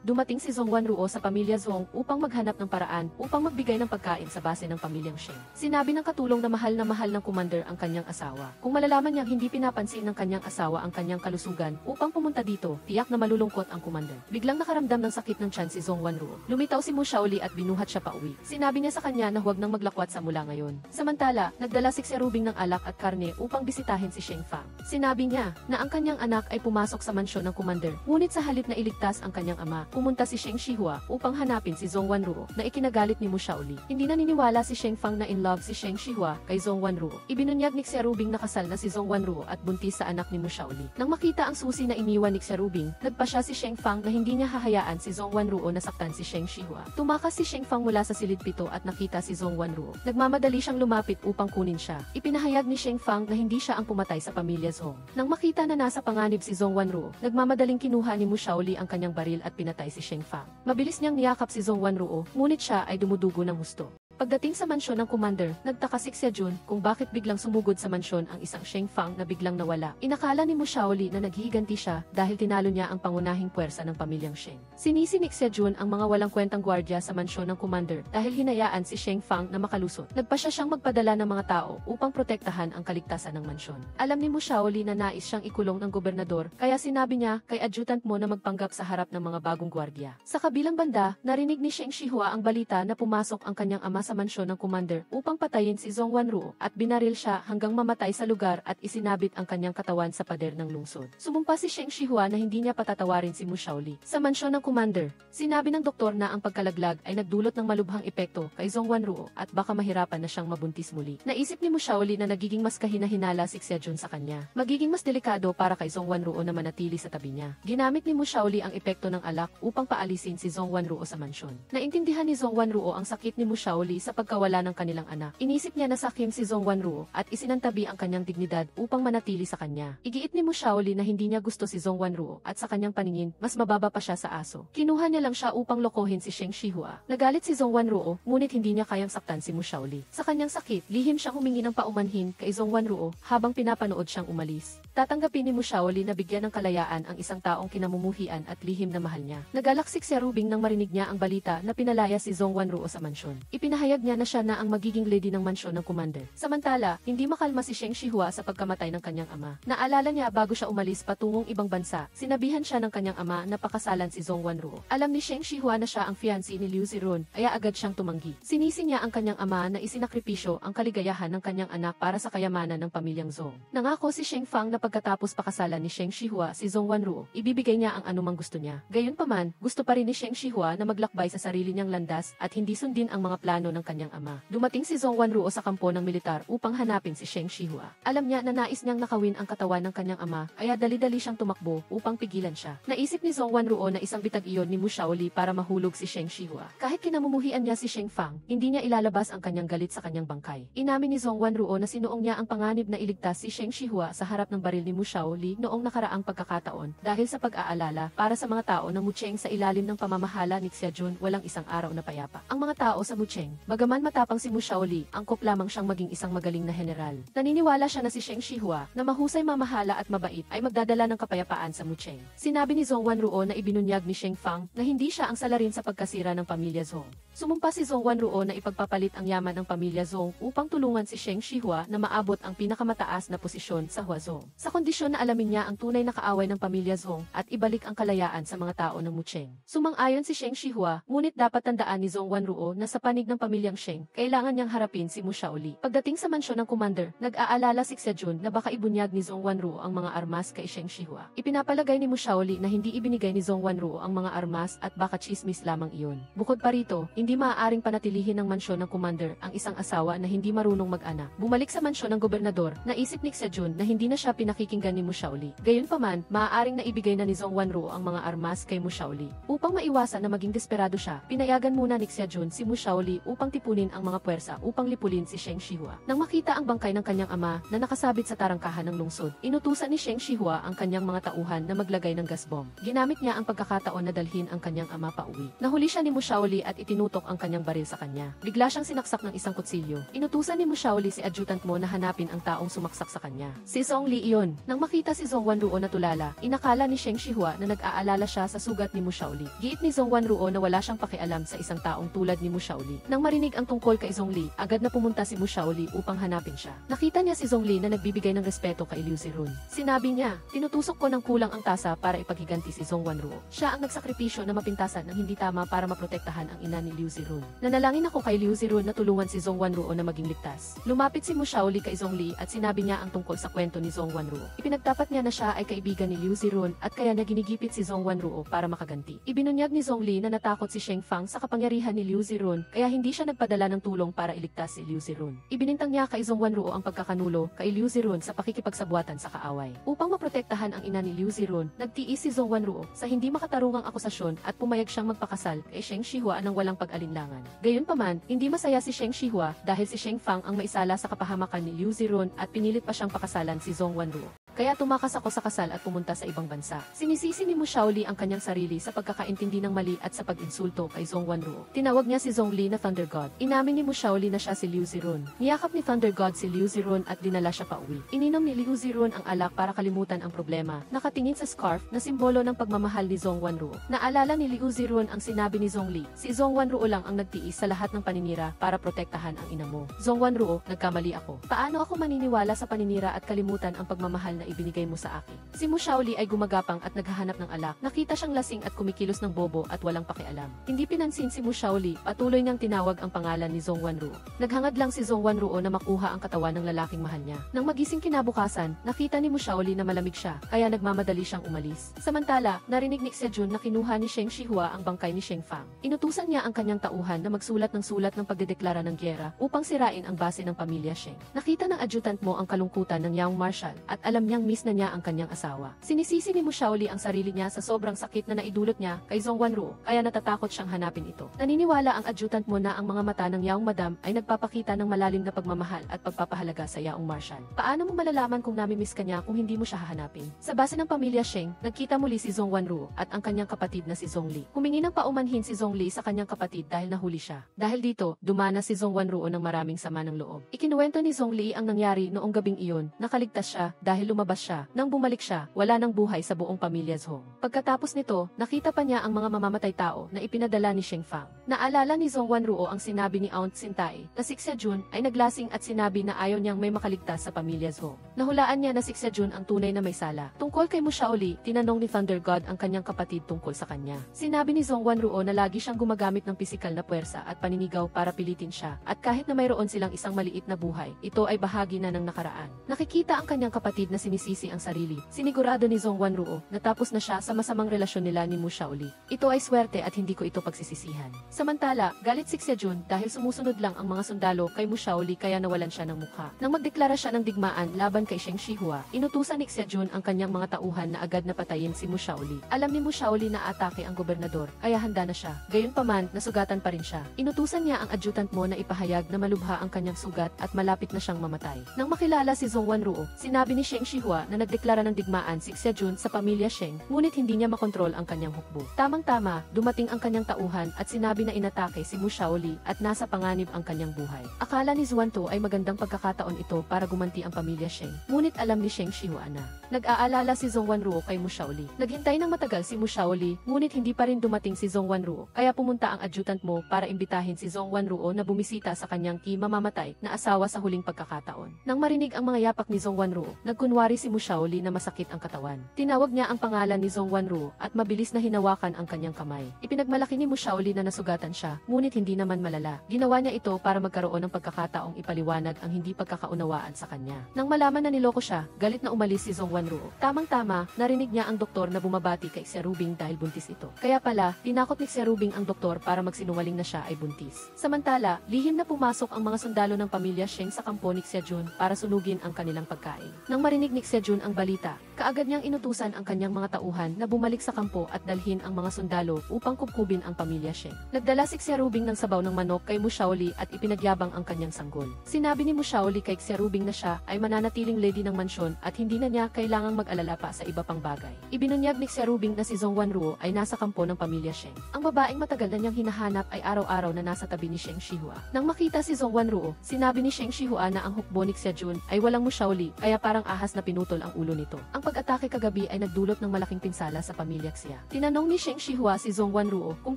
dumating si Zhong Wanruo sa pamilya Zhong upang maghanap ng paraan upang magbigay ng pagkain sa base ng pamilyang Sheng. Sinabi ng katulong na mahal ng commander ang kanyang asawa. Kung malalaman niyang hindi pinapansin ng kanyang asawa ang kanyang kalusugan upang pumunta dito, tiyak na malulungkot ang commander. Biglang nakaramdam ng sakit ng tiyan si Zhong Wanruo. Lumitaw si Mu Shaoli at binuhat siya pauwi. Sinabi niya sa kanya na huwag nang maglakwat sa mula ngayon. Samantala, nagdala si Xerubing ng alak at karne upang bisitahin si Sheng Fang. Sinabi niya na ang kanyang anak ay pumasok sa mansyon ng commander, ngunit sa halip na iligtas ang kanyang ama, pumunta si Sheng Shihua upang hanapin si Zhong Wanruo na ikinagalit ni Mu Shaoli. Hindi naniniwala si Sheng Fang na in love si Sheng Shihua kay Zhong Wanruo. Ibinunyag ni Xerubing na kasal na si Zhong Wanruo at buntis sa anak ni Mu Shaoli. Nang makita ang susi na iniwan ni Xerubing, nagpasya si Sheng Fang na hindi niya hahayaan si Zhong Wanruo na saktan si Sheng Shihua. Tumakas si Sheng Fang mula sa silid pito at nakita si Zhong Wanruo. Nagmamadali siyang lumapit upang kunin siya. Ipinahayag ni Sheng Fang na hindi siya ang pumatay sa pamilya Zhong. Nang makita na nasa panganib si Zhong Wanruo, nagmamadaling kinuha ni Mu Shaoli ang kanyang baril at pinatay si Sheng Fang. Mabilis niyang niyakap si Zhong Wanruo, ngunit siya ay dumudugo ng husto. Pagdating sa mansyon ng commander, nagtaka si Xia kun bakit biglang sumugod sa mansyon ang isang Sheng Fang na biglang nawala. Inakala ni Mu Shaoli na naghihiganti siya dahil tinalo niya ang pangunahing puwersa ng pamilyang Sheng. Sinisi ni Xia ang mga walang kwentang gwardya sa mansyon ng commander dahil hinayaan si Sheng Fang na makalusot. Nagpasya siyang magpadala ng mga tao upang protektahan ang kaligtasan ng mansyon. Alam ni Mu Shaoli na nais siyang ikulong ng gobernador, kaya sinabi niya kay adjutant mo na magpanggap sa harap ng mga bagong gwardya. Sa kabilang banda, narinig ni Sheng Shihua ang balita na pumasok ang kanyang ama sa mansyon ng commander upang patayin si Zhong Wanruo at binaril siya hanggang mamatay sa lugar at isinabit ang kanyang katawan sa pader ng lungsod. Sumumpa si Sheng Shihua na hindi niya patatawarin si Mu Shaoli. Sa mansyon ng commander, sinabi ng doktor na ang pagkalaglag ay nagdulot ng malubhang epekto kay Zhong Wanruo at baka mahirapan na siyang mabuntis muli. Naisip ni Mu Shaoli na nagiging mas kahina-hinala si Xia sa kanya. Magiging mas delikado para kay Zhong Wanruo na manatili sa tabi niya. Ginamit ni Mu Shaoli ang epekto ng alak upang paalisin si Zhong Wanruo sa mansyon. Naintindihan ni Zhong Wanruo ang sakit ni Mu Shaoli sa pagkawala ng kanilang anak. Inisip niya na sakim si Zhong Wanruo at isinantabi ang kanyang dignidad upang manatili sa kanya. Igiit ni Mu Shaoli na hindi niya gusto si Zhong Wanruo at sa kanyang paningin, mas mababa pa siya sa aso. Kinuha niya lang siya upang lokohin si Sheng Shihua. Nagalit si Zhong Wanruo, ngunit hindi niya kayang saktan si Mu Shaoli. Sa kanyang sakit, lihim siyang humingi ng paumanhin kay Zhong Wanruo habang pinapanood siyang umalis. Tatanggapin ni Mu Shaoli na bigyan ng kalayaan ang isang taong kinamumuhian at lihim na mahal niya. Nagalak si Xerubing nang marinig niya ang balita na pinalaya si Zhong Wanruo sa mansyon. Ipinahayag niya na siya na ang magiging lady ng mansyon ng commander. Samantala, hindi makalma si Sheng Shihua sa pagkamatay ng kanyang ama. Naalala niya bago siya umalis patungong ibang bansa, sinabihan siya ng kanyang ama na pakasalan si Zhong Wanruo. Alam ni Sheng Shihua na siya ang fiancé ni Liu Zirun, kaya agad siyang tumanggi. Sinisi niya ang kanyang ama na isinakripisyo ang kaligayahan ng kanyang anak para sa kayamanan ng pamilyang Zhong. Nangako si Sheng Fang na pagkatapos pakasalan ni Sheng Shihua si Zhong Wanruo, ibibigay niya ang anumang gusto niya. Gayunpaman, gusto pa rin ni Sheng Shihua na maglakbay sa sarili niyang landas at hindi sundin ang mga plano ng kanyang ama. Dumating si Zhong Wanruo sa kampo ng militar upang hanapin si Sheng Shihua. Alam niya na nais niyang nakawin ang katawan ng kanyang ama, kaya dali-dali siyang tumakbo upang pigilan siya. Naisip ni Zhong Wanruo na isang bitag iyon ni Mu Shaoli para mahulog si Sheng Shihua. Kahit kinamumuhian niya si Sheng Fang, hindi niya ilalabas ang kanyang galit sa kanyang bangkay. Inamin ni Zhong Wanruo na sinuong niya ang panganib na iligtas si Sheng Shihua sa harap ng baril ni Mu Shaoli noong nakaraang pagkakataon dahil sa pag-aalala para sa mga tao ng Mucheng sa ilalim ng pamamahala ni Xia walang isang araw na payapa. Ang mga tao sa Mucheng Bagaman matapang si Mu Shaoli, angkop lamang siyang maging isang magaling na general. Naniniwala siya na si Sheng Shihua, na mahusay mamahala at mabait, ay magdadala ng kapayapaan sa Mucheng. Sinabi ni Zhong Wanruo na ibinunyag ni Sheng Fang na hindi siya ang salarin sa pagkasira ng pamilya Zhong. Sumumpa si Zhong Wanruo na ipagpapalit ang yaman ng pamilya Zhong upang tulungan si Sheng Shihua na maabot ang pinakamataas na posisyon sa Huazhong. Sa kondisyon na alamin niya ang tunay na kaaway ng pamilya Zhong at ibalik ang kalayaan sa mga tao ng Mucheng. Sumang-ayon si Sheng Shihua, ngunit dapat tandaan ni Zhong Wanruo na sa panig ng pamilyang Sheng, kailangan niyang harapin si Mu Shaoli. Pagdating sa mansyon ng commander, nag-aalala si Xiajun na baka ibunyag ni Zhong Wanruo ang mga armas kay Sheng Shihua. Ipinapalagay ni Mu Shaoli na hindi ibinigay ni Zhong Wanruo ang mga armas at baka chismis lamang iyon. Bukod pa rito, hindi maaaring panatilihin ng mansyon ng commander ang isang asawa na hindi marunong mag-anak. Bumalik sa mansyon ng gobernador, naisip ni Xiajun na hindi na siya pinakikinggan ni Mu Shaoli. Gayunpaman, maaaring naibigay na ni Zhong Wanruo ang mga armas kay Mu Shaoli. Upang maiwasan na maging desperado siya, pinayagan muna ni Xiajun si Mu Shaoli upang tipunin ang mga puwersa upang lipulin si Sheng Shihua. Nang makita ang bangkay ng kanyang ama na nakasabit sa tarangkahan ng lungsod, inutusan ni Sheng Shihua ang kanyang mga tauhan na maglagay ng gas bomb. Ginamit niya ang pagkakataon na dalhin ang kanyang ama pauwi. Nahuli siya ni Mu Shaoli at itinutok ang kanyang baril sa kanya. Bigla siyang sinaksak ng isang kutsilyo. Inutusan ni Mu Shaoli si adjutant mo na hanapin ang taong sumaksak sa kanya. Si Zhong Li iyon. Nang makita si Zhong Wanruo na tulala, inakala ni Sheng Shihua na nag-aalala siya sa sugat ni Mu Shaoli. Giit ni Zhong Wanruo na wala siyang pakialam sa isang taong tulad ni Mu Shaoli. Nang marinig ang tungkol kay Zhong Li, agad na pumunta si Mu Shaoli upang hanapin siya. Nakita niya si Zhong Li na nagbibigay ng respeto kay Liu Zirun. Sinabi niya, tinutusok ko ng kulang ang tasa para ipaghiganti si Zhong Wanruo. Siya ang nagsakripisyo na mapintasan ng hindi tama para maprotektahan ang ina ni Liu Zirun. Nanalangin ako kay Liu Zirun na tulungan si Zhong Wanruo na maging ligtas. Lumapit si Mu Shaoli kay Zhong Li at sinabi niya ang tungkol sa kwento ni Zhong Wanruo. Ipinagtapat niya na siya ay kaibigan ni Liu Zirun at kaya niya ginigipit si Zhong Wanruo para makaganti. Ibinunyag ni Zhong Li na natakot si Sheng Fang sa kapangyarihan ni Liu Zirun kaya hindi siya nagpadala ng tulong para iligtas si Liu Zirun. Ibinintang niya kay Zhong Wanruo ang pagkakanulo kay Liu Zirun sa pakikipagsabuatan sa kaaway. Upang maprotektahan ang ina ni Liu Zirun, nagtiis si Zhong Wanruo sa hindi makatarungang akusasyon at pumayag siyang magpakasal kay Sheng Shihua nang walang pag-alinlangan. Gayunpaman, hindi masaya si Sheng Shihua dahil si Sheng Fang ang maisala sa kapahamakan ni Liu Zirun at pinilit pa siyang pakasalan si Zhong Wanruo. Kaya tumakas ako sa kasal at pumunta sa ibang bansa. Sinisisi ni Mu Shaoli ang kanyang sarili sa pagkakaintindi ng mali at sa pag-insulto kay Zhong Wanruo. Tinawag niya si Zhong Li na Thunder God. Inamin ni Mu Shaoli na siya si Liu Zirun. Niyakap ni Thunder God si Liu Zirun at dinala siya pauwi. Ininom ni Liu Zirun ang alak para kalimutan ang problema. Nakatingin sa scarf na simbolo ng pagmamahal ni Zhong Wanruo. Naalala ni Liu Zirun ang sinabi ni Zhong Li. Si Zhong Wanruo lang ang nagtiis sa lahat ng paninira para protektahan ang ina mo. Zhong Wanruo, nagkamali ako. Paano ako maniniwala sa paninira at kalimutan ang pagmamahal na ibinigay mo sa akin? Si Mu Shaoli ay gumagapang at naghahanap ng alak. Nakita siyang lasing at kumikilos ng bobo at walang pakialam. Hindi pinansin si Mu Shaoli, patuloy niyang tinawag ang pangalan ni Zhong Wanruo. Naghangad lang si Zhong Wanruo na makuha ang katawan ng lalaking mahal niya. Nang magising kinabukasan, nakita ni Mu Shaoli na malamig siya, kaya nagmamadali siyang umalis. Samantala, narinig ni Xiajun na kinuha ni Sheng Shihua ang bangkay ni Sheng Fang. Inutusan niya ang kanyang tauhan na magsulat ng sulat ng pagdedeklara ng gyera upang sirain ang base ng pamilya Sheng. Nakita ng adjutant mo ang kalungkutan ng Young Marshal at alam niyang miss na niya ang kanyang asawa. Sinisisi ni Mu Shaoli ang sarili niya sa sobrang sakit na naidulot niya kay Zhong Wanruo, kaya natatakot siyang hanapin ito. Naniniwala ang adjutant mo na ang mga mata ng Yaong Madam ay nagpapakita ng malalim na pagmamahal at pagpapahalaga sa Yaong Marshal. Paano mo malalaman kung namimiss ka niya kung hindi mo siya hahanapin? Sa base ng pamilya Sheng, nagkita muli si Zhong Wanruo at ang kanyang kapatid na si Zhong Li. Humingi ng paumanhin si Zhong Li sa kanyang kapatid dahil nahuli siya. Dahil dito, dumana si Zhong Wanruo ng maraming sama ng loob. Ikinuwento ni Zhong Li ang nangyari noong gabing iyon. Nakaligtas siya dahil lumabas siya. Nang bumalik siya, wala nang buhay sa buong pamilya Zhong. Pagkatapos nito, nakita pa niya ang mga mamamatay tao na ipinadala ni Sheng Fang. Naalala ni Zhong Wanruo ang sinabi ni Aunt Sintai na si Xiajun ay naglasing at sinabi na ayaw niyang may makaligtas sa pamilya Zhong. Nahulaan niya na si Xiajun ang tunay na may sala. Tungkol kay Mu Shaoli, tinanong ni Thunder God ang kanyang kapatid tungkol sa kanya. Sinabi ni Zhong Wanruo na lagi siyang gumagamit ng pisikal na puwersa at paninigaw para pilitin siya, at kahit na mayroon silang isang maliit na buhay, ito ay bahagi na ng nakaraan. Nakikita ang kanyang kapatid na sinisisi ang sarili. Sinigurado ni Zhong Wanruo na tapos na siya sa masamang relasyon nila ni Mu Shaoli. Ito ay swerte at hindi ko ito pagsisisihan. Samantala, galit si Xiajun dahil sumusunod lang ang mga sundalo kay Mu Shaoli kaya nawalan siya ng mukha. Nang magdeklara siya ng digmaan laban kay Sheng Shihua, inutusan ni Xiajun ang kanyang mga tauhan na agad na patayin si Mu Shaoli. Alam ni Mu Shaoli na atake ang gobernador, kaya handa na siya. Gayunpaman, nasugatan pa rin siya. Inutusan niya ang adjutant mo na ipahayag na malubha ang kanyang sugat at malapit na siyang mamatay. Nang makilala si Zhong Wanruo, sinabi ni Sheng Shihua na nagdeklara ng digmaan si Xiajun sa pamilya Sheng, ngunit hindi niya makontrol ang kanyang hukbo. Tamang-tama, dumating ang kanyang tauhan at sinabi na na inatake si Mu Shaoli at nasa panganib ang kanyang buhay. Akala ni Zuanto ay magandang pagkakataon ito para gumanti ang pamilya Sheng. Ngunit alam ni Sheng Shihua na nag-aalala si Zhong Wanruo kay Mu Shaoli. Naghintay ng matagal si Mu Shaoli, ngunit hindi pa rin dumating si Zhong Wanruo. Kaya pumunta ang adjutant mo para imbitahin si Zhong Wanruo na bumisita sa kanyang mamamatay na asawa sa huling pagkakataon. Nang marinig ang mga yapak ni Zhong Wanruo, nagkunwari si Mu Shaoli na masakit ang katawan. Tinawag niya ang pangalan ni Zhong Wanruo at mabilis na hinawakan ang kanyang kamay. Ipinagmalaki ni Mu Shaoli na nasugatan siya, ngunit hindi naman malala. Ginawa niya ito para magkaroon ng pagkakataong ipaliwanag ang hindi pagkakaunawaan sa kanya. Nang malaman na niloko siya, galit na umalis si Zhong Wanruo. Tamang-tama, narinig niya ang doktor na bumabati kay Xia Rubing dahil buntis ito. Kaya pala, tinakot ni Xia Rubing ang doktor para magsinungaling na siya ay buntis. Samantala, lihim na pumasok ang mga sundalo ng pamilya Sheng sa kampo ni Xia Jun para sunugin ang kanilang pagkain. Nang marinig ni Xia Jun ang balita, kaagad niyang inutusan ang kanyang mga tauhan na bumalik sa kampo at dalhin ang mga sundalo upang kubkubin ang pamilya Sheng. Nagdala si Xia Rubing ng sabaw ng manok kay Mu Shaoli at ipinagyabang ang kanyang sanggol. Sinabi ni Mu Shaoli kay Xia Rubing na siya ay mananatiling lady ng mansyon at hindi na niya kailangang mag-alala pa sa iba pang bagay. Ibinunyag ni Xia Rubing na si Zhong Wanruo ay nasa kampo ng pamilya Sheng. Ang babaeng matagal na niyang hinahanap ay araw-araw na nasa tabi ni Sheng Shihua. Nang makita si Zhong Wanruo, sinabi ni Sheng Shihua na ang hukbo ni Xia Jun ay walang Mu Shaoli kaya parang ahas na pinutol ang ulo nito. Ang pag-atake kagabi ay nagdulot ng malaking pinsala sa pamilya Xia. Tinanong ni Sheng Shihua si Zhong Wanruo kung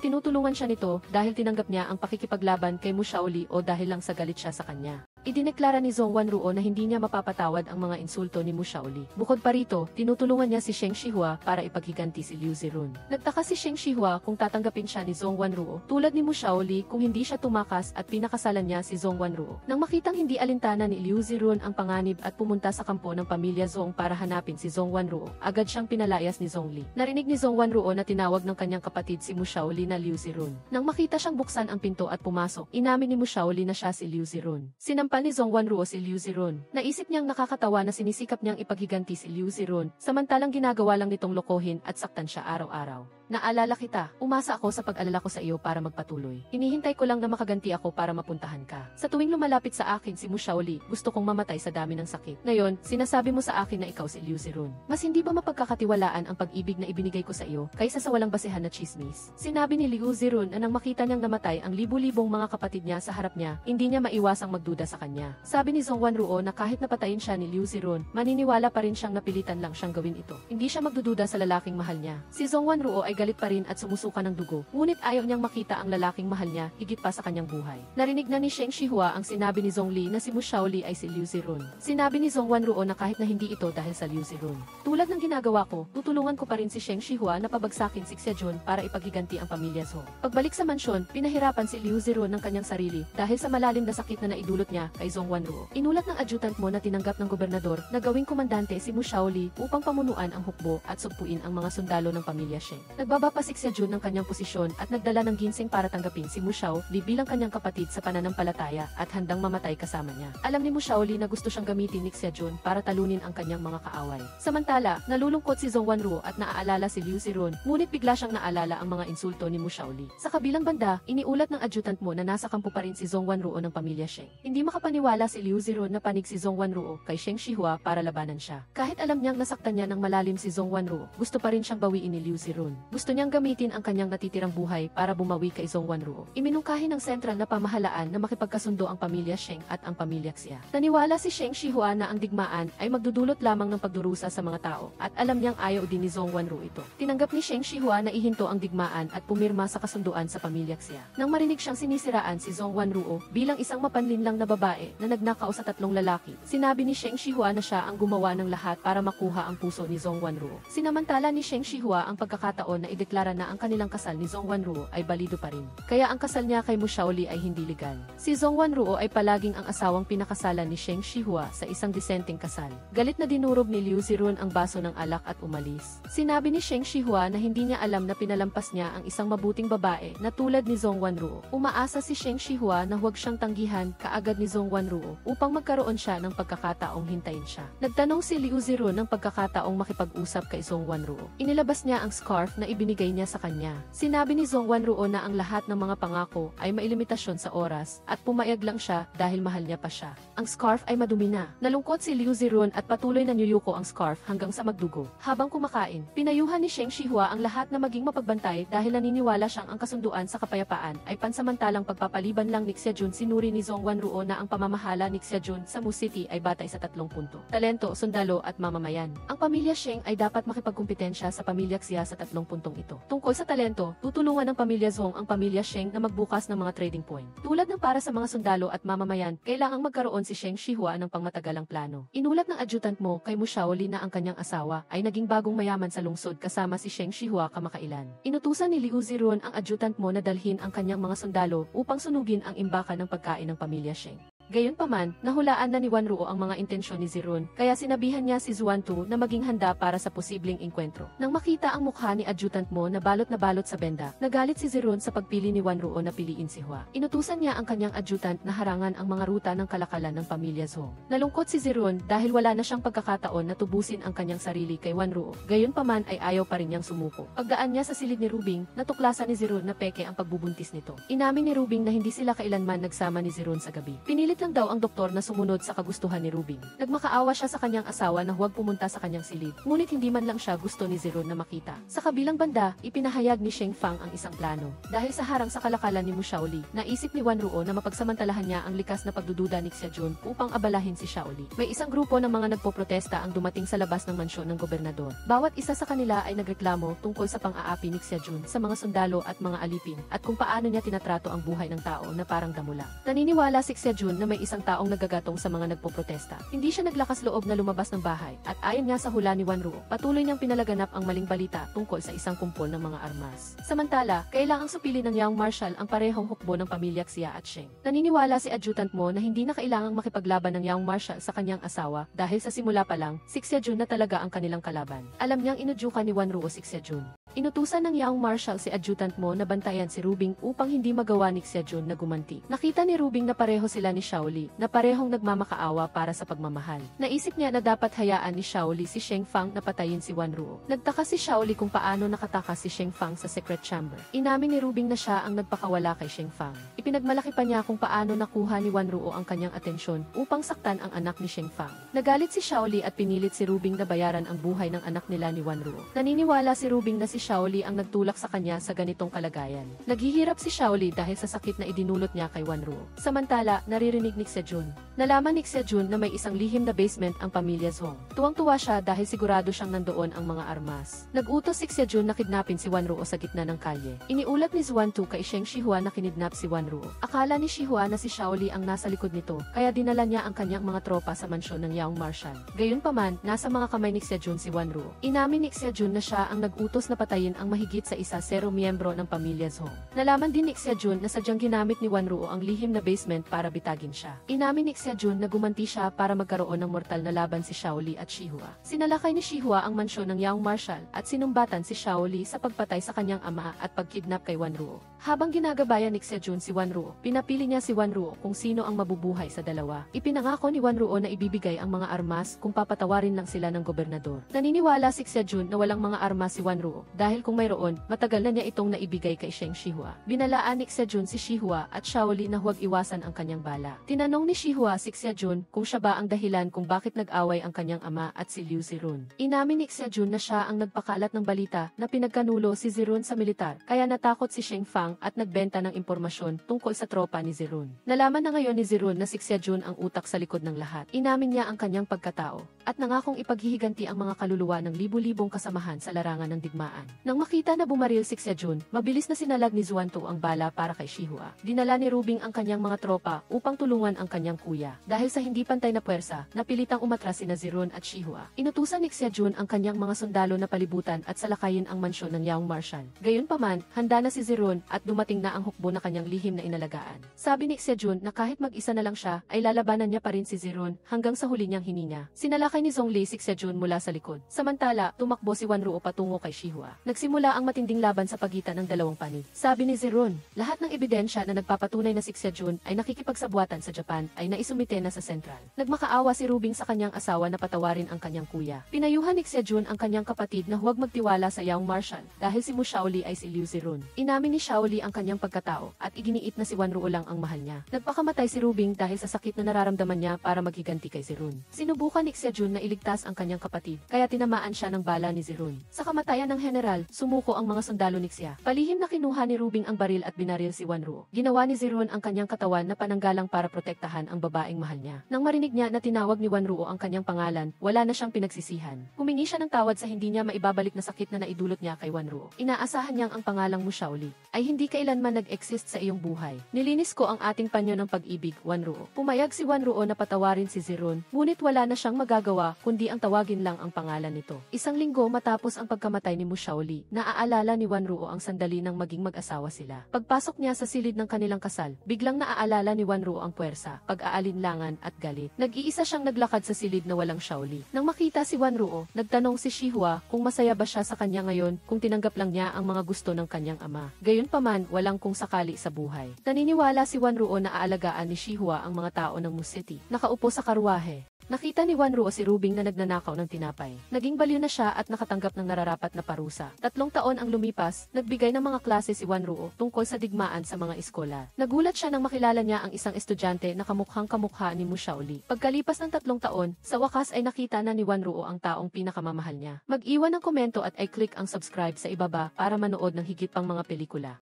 tinutulungan siya nito dahil tinanggap niya ang pakikipaglaban kay Mu Shaoli o dahil lang sa galit siya sa kanya. Idineklara ni Zhong Wanruo na hindi niya mapapatawad ang mga insulto ni Mu Shaoli. Bukod pa rito, tinutulungan niya si Sheng Shihua para ipaghiganti si Liu Zirun. Nagtaka si Sheng Shihua kung tatanggapin siya ni Zhong Wanruo, tulad ni Mu Shaoli kung hindi siya tumakas at pinakasalan niya si Zhong Wanruo. Nang makitang hindi alintana ni Liu Zirun ang panganib at pumunta sa kampo ng pamilya Zhong para hanapin si Zhong Wanruo, agad siyang pinalayas ni Zhong Li. Narinig ni Zhong Wanruo na tinawag ng kanyang kapatid si Mu Shaoli na Liu Zirun. Nang makita siyang buksan ang pinto at pumasok, inamin ni Mu Shaoli na siya si Liu Zirun. Sinampal ni Zhong Wanruo si Liu Zirun. Naisip niyang nakakatawa na sinisikap niyang ipaghiganti si Liu Zirun, samantalang ginagawa lang nitong lokohin at saktan siya araw-araw. Naalala kita, umasa ako sa pag-alala ko sa iyo para magpatuloy. Hinihintay ko lang na makaganti ako para mapuntahan ka. Sa tuwing lumalapit sa akin si Mu Shaoli, gusto kong mamatay sa dami ng sakit. Ngayon, sinasabi mo sa akin na ikaw si Liu Zirun. Mas hindi ba mapagkakatiwalaan ang pag-ibig na ibinigay ko sa iyo kaysa sa walang basehan na chismis? Sinabi ni Liu Zirun na nang makita niyang namatay ang libu-libong mga kapatid niya sa harap niya, hindi niya maiwasang magduda sa kanya. Sabi ni Zhong Wanruo na kahit napatayin siya ni Liu Zirun, maniniwala pa rin siyang napilitan lang siyang gawin ito. Hindi siya magdududa sa lalaking mahal niya. Si Zhong Wanruo ay galit pa rin at sumusuka ng dugo, ngunit ayaw niyang makita ang lalaking mahal niya higit pa sa kanyang buhay. Narinig na ni Sheng Shihua ang sinabi ni Zhong Li na si Mu Shaoli ay si Liu Zirun. Sinabi ni Zhong Wanruo na kahit na hindi ito dahil sa Liu Zirun. Tulad ng ginagawa ko, tutulungan ko pa rin si Sheng Shihua na pabagsakin si Xia Jun para ipaghiganti ang pamilya Zhou. Pagbalik sa mansyon, pinahirapan si Liu Zirun ng kanyang sarili dahil sa malalim na sakit na naidulot niya kay Zhong Wanruo. Inulat ng adjutant mo na tinanggap ng gobernador na gawing komandante si Mu Shaoli upang pamunuan ang hukbo at sugpuin ang mga sundalo ng pamilya Sheng. Nagbaba pa si Xia Jun ng kanyang posisyon at nagdala ng ginseng para tanggapin si Mu Shaoli bilang kanyang kapatid sa pananampalataya at handang mamatay kasama niya. Alam ni Mu Shaoli na gusto siyang gamitin ni Xia Jun para talunin ang kanyang mga kaaway. Samantala, nalulungkot si Zhong Wanruo at naaalala si Liu Zirun, ngunit bigla siyang naalala ang mga insulto ni Mu Shaoli. Sa kabilang banda, iniulat ng adjutant mo na nasa kampo pa rin si Zhong Wanruo ng pamilya Sheng. Hindi makapaniwala si Liu Zirun na panig si Zhong Wanruo kay Sheng Shihua para labanan siya. Kahit alam niyang nasaktan niya ng malalim si Zhong Wanruo, gusto pa rin siyang bawiin ni Liu Zirun. Gusto niyang gamitin ang kanyang natitirang buhay para bumawi kay Zhong Wanruo. Iminungkahi ng sentral na pamahalaan na makipagkasundo ang pamilya Sheng at ang pamilya Xia. Naniwala si Sheng Shihua na ang digmaan ay magdudulot lamang ng pagdurusa sa mga tao at alam niyang ayaw din ni Zhong Wanruo ito. Tinanggap ni Sheng Shihua na ihinto ang digmaan at pumirma sa kasunduan sa pamilya Xia. Nang marinig siyang sinisiraan si Zhong Wanruo bilang isang mapanlinlang na babae na nagnakaw sa tatlong lalaki, sinabi ni Sheng Shihua na siya ang gumawa ng lahat para makuha ang puso ni Zhong Wanruo. Sinamantala ni Sheng Shihua ang pagkakataon na ideklara na ang kanilang kasal ni Zhong Wanruo ay balido pa rin. Kaya ang kasal niya kay Mu Shaoli ay hindi legal. Si Zhong Wanruo ay palaging ang asawang pinakasalan ni Sheng Shihua sa isang disenteng kasal. Galit na dinurog ni Liu Zirun ang baso ng alak at umalis. Sinabi ni Sheng Shihua na hindi niya alam na pinalampas niya ang isang mabuting babae na tulad ni Zhong Wanruo. Umaasa si Sheng Shihua na huwag siyang tanggihan kaagad ni Zhong Wanruo upang magkaroon siya ng pagkakataong hintayin siya. Nagtanong si Liu Zirun ng pagkakataong makipag-usap kay Zhong Wanruo. Inilabas niya ang scarf na ibinigay niya sa kanya. Sinabi ni Zhong Wanruo na ang lahat ng mga pangako ay mailimitasyon sa oras at pumayag lang siya dahil mahal niya pa siya. ang scarf ay madumi na. Nalungkot si Liu Zirun at patuloy na niyuyuko ang scarf hanggang sa magdugo. Habang kumakain, pinayuhan ni Sheng Shihua ang lahat na maging mapagbantay dahil naniniwala siyang ang kasunduan sa kapayapaan ay pansamantalang pagpapaliban lang ni Xiajun. Sinuri ni Zhong Wanruo na ang pamamahala ni Xiajun sa Mu City ay batay sa 3 punto: talento, sundalo at mamamayan. Ang pamilya Sheng ay dapat makipagkumpetensya sa pamilya Xia sa 3 puntong ito. Tungkol sa talento, tutulungan ng pamilya Zhong ang pamilya Sheng na magbukas ng mga trading point. Tulad ng para sa mga sundalo at mamamayan, kailangang magkaroon si Sheng Shihua ng pangmatagalang plano. Inulat ng adjutant mo kay Mu Shaoli na ang kanyang asawa ay naging bagong mayaman sa lungsod kasama si Sheng Shihua kamakailan. Inutusan ni Liu Zirun ang adjutant mo na dalhin ang kanyang mga sundalo upang sunugin ang imbakan ng pagkain ng pamilya Sheng. Gayunpaman, nahulaan na ni Wanruo ang mga intensyon ni Zirun, kaya sinabihan niya si Zuantu na maging handa para sa posibleng engkwentro. Nang makita ang mukha ni adjutant mo na balot sa benda, nagalit si Zirun sa pagpili ni Wanruo na piliin si Hua. Inutusan niya ang kanyang adjutant na harangan ang mga ruta ng kalakalan ng pamilya Zhong. Nalungkot si Zirun dahil wala na siyang pagkakataon na tubusin ang kanyang sarili kay Wanruo. Gayunpaman ay ayaw pa rin niyang sumuko. Pagdaan niya sa silid ni Rubing, natuklasan ni Zirun na peke ang pagbubuntis nito. Inamin ni Rubing na hindi sila kailanman nagsama ni Zirun sa gabi. Pinilit lang daw ang doktor na sumunod sa kagustuhan ni Rubing. Nagmakaawa siya sa kanyang asawa na huwag pumunta sa kanyang silid, ngunit hindi man lang siya gusto ni Zirun na makita. Sa kabilang banda, ipinahayag ni Sheng Fang ang isang plano. Dahil sa harang sa kalakalan ni Mu Shaoli, naisip ni Wanruo na mapagsamantalahan niya ang likas na pagdududa ni Xiajun upang abalahin si Shaoli. May isang grupo ng mga nagpoprotesta ang dumating sa labas ng mansyon ng gobernador. Bawat isa sa kanila ay nagreklamo tungkol sa pang-aapi ni Xiajun sa mga sundalo at mga alipin at kung paano niya tinatrato ang buhay ng tao na parang damo lang. Naniniwala si Xiajun na may isang taong nagagatong sa mga nagpoprotesta. Hindi siya naglakas loob na lumabas ng bahay at ayon nga sa hula ni Wanruo, patuloy niyang pinalaganap ang maling balita tungkol sa isang kumpol ng mga armas. Samantala, kailangang supili ng Young Marshal ang parehong hukbo ng pamilya Xia at Sheng. Naniniwala si adjutant mo na hindi na kailangang makipaglaban ng Young Marshal sa kanyang asawa dahil sa simula pa lang, si Xiajun na talaga ang kanilang kalaban. Alam niyang inudyukan ni Wanruo si Xiajun. Inutusan ng Young Marshal si adjutant mo na bantayan si Rubing upang hindi magawa ni Xiajun na gumanti. Nakita ni Rubing na pareho sila ni Shaoli, na parehong nagmamakaawa para sa pagmamahal. Naisip niya na dapat hayaan ni Shaoli si Sheng Fang na patayin si Wanruo. Nagtaka si Shaoli kung paano nakatakas si Sheng Fang sa secret chamber. Inamin ni Rubing na siya ang nagpakawala kay Sheng Fang. Ipinagmalaki pa niya kung paano nakuha ni Wanruo ang kanyang atensyon upang saktan ang anak ni Sheng Fang. Nagalit si Shaoli at pinilit si Rubing na bayaran ang buhay ng anak nila ni Wanruo. Naniniwala si Rubing na si Shaoli ang nagtulak sa kanya sa ganitong kalagayan. Naghihirap si Shaoli dahil sa sakit na idinulot niya kay Wanruo. Samantala, naririnig ni Xiajun. Nalaman ni Xiajun na may isang lihim na basement ang pamilya Zhong. Tuwang-tuwa siya dahil sigurado siyang nandoon ang mga armas. Nag-utos si Xiajun na kidnapin si Wanruo sa gitna ng kalye. Iniulat ni Zuantu kay Sheng Shihua na kinidnap si Wanruo. Akala ni Shihua na si Shaoli ang nasa likod nito, kaya dinala niya ang kanyang mga tropa sa mansyon ng Young Marshal. Gayunpaman, nasa mga kamay ni Xiajun si Wanruo. Inamin ni Xiajun na siya ang nag-utos na patayin ang mahigit sa 0 miyembro ng pamilya Zhong. Nalaman din ni Xiajun na sadyang ginamit ni Wanruo ang lihim na basement para bitagin siya. Inamin ni Xiajun na gumanti siya para magkaroon ng mortal na laban si Shaoli at Shihua. Sinalakay ni Shihua ang mansyon ng Young Marshal at sinumbatan si Shaoli sa pagpatay sa kanyang ama at pagkidnap kay Wanruo. Habang ginagabayan ni Xiajun si Wanruo, pinapili niya si Wanruo kung sino ang mabubuhay sa dalawa. Ipinangako ni Wanruo na ibibigay ang mga armas kung papatawarin lang sila ng gobernador. Naniniwala si Xiajun na walang mga armas si Wanruo dahil kung mayroon, matagal na niya itong naibigay kay Sheng Shihua. Binalaan ni Xiajun si Shihua at Shaoli na huwag iwasan ang kanyang bala. Tinanong ni Shihua si Xiajun kung siya ba ang dahilan kung bakit nag-away ang kanyang ama at si Liu Zirun. Inamin ni Xiajun na siya ang nagpakalat ng balita na pinagkanulo si Zirun sa militar, kaya natakot si Sheng Fang at nagbenta ng impormasyon tungkol sa tropa ni Zirun. Nalaman na ngayon ni Zirun na si Xiajun ang utak sa likod ng lahat. Inamin niya ang kanyang pagkatao at nangakong ipaghihiganti ang mga kaluluwa ng libu-libong kasamahan sa larangan ng digmaan. Nang makita na bumaril si Xiajun, mabilis na sinalag ni Zuantu ang bala para kay Shihua. Dinala ni Rubing ang kanyang mga tropa upang tulungan ang kanyang kuya. Dahil sa hindi pantay na puwersa, napilitang umatras sina Zirun at Shihua. Inutusan ni Xiajun ang kanyang mga sundalo na palibutan at salakayin ang mansyon ng Young Marshal. Gayunpaman, handa na si Zirun at dumating na ang hukbo na kanyang lihim na inalagaan. Sabi ni Xiajun na kahit mag-isa na lang siya, ay lalabanan niya pa rin si Zirun hanggang sa huli niyang hininga. Sinalakay ni Zhongli si Xiajun mula sa likod. Samantala, tumakbo si Wanruo patungo kay Shihua. Nagsimula ang matinding laban sa pagitan ng dalawang panig. Sabi ni Zirun, lahat ng ebidensya na nagpapatunay na si Xiajun ay nakikipagsabwatan sa Japan ay naisumite na sa sentral. Nagmakaawa si Rubing sa kanyang asawa na patawarin ang kanyang kuya. Pinayuhan ni Xiajun ang kanyang kapatid na huwag magtiwala sa Young Marshal dahil si Mu Shaoli ay si Liu Zirun. Inamin ni Shaoli ang kanyang pagkatao at iginiit na si Wanruo lang ang mahal niya. Nagpakamatay si Rubing dahil sa sakit na nararamdaman niya para maghiganti kay Zirun. Sinubukan ni Xiajun na iligtas ang kanyang kapatid kaya tinamaan siya ng bala ni Zirun. Sa kamatayan ng general, sumuko ang mga sundalo ni Xia. Palihim na kinuha ni Rubing ang baril at binaril si Wanruo. Ginawa ni Zirun ang kanyang katawan na pananggalang para protektahan ang babaeng mahal niya. Nang marinig niya na tinawag ni Wanruo ang kanyang pangalan, wala na siyang pinagsisihan. Humingi siya ng tawad sa hindi niya maibabalik na sakit na naidulot niya kay Wanruo. Inaasahan niyang ang pangalang Mu Shaoli ay hindi kailanman nag-exist sa iyong buhay. Nilinis ko ang ating panyo ng pag-ibig, Wanruo. Pumayag si Wanruo na patawarin si Zirun, ngunit wala na siyang magagawa kundi ang tawagin lang ang pangalan nito. Isang linggo matapos ang pagkamatay ni Mu Shaoli, naaalala ni Wanruo ang sandali ng maging mag-asawa sila. Pagpasok niya sa silid ng kanilang kasal, biglang naaalala ni Wanruo ang puwersa, pag-aalinlangan at galit. Nag-iisa siyang naglakad sa silid na walang Shaoli. Nang makita si Wanruo, nagtanong si Shihua kung masaya ba siya sa kanya ngayon kung tinanggap lang niya ang mga gusto ng kanyang ama. Gayunpaman, walang kung sakali sa buhay. Naniniwala si Wanruo na aalagaan ni Shihua ang mga tao ng Mu City. Nakaupo sa karwahe. Nakita ni Wanruo si Rubing na nagnanakaw ng tinapay. Naging baliw na siya at nakatanggap ng nararapat na parusa. 3 taon ang lumipas, nagbigay ng mga klase si Wanruo tungkol sa digmaan sa mga eskola. Nagulat siya nang makilala niya ang isang estudyante na kamukhang-kamukha ni Mu Shaoli. Pagkalipas ng 3 taon, sa wakas ay nakita na ni Wanruo ang taong pinakamamahal niya. Mag-iwan ng komento at i-click ang subscribe sa ibaba para manood ng higit pang mga pelikula.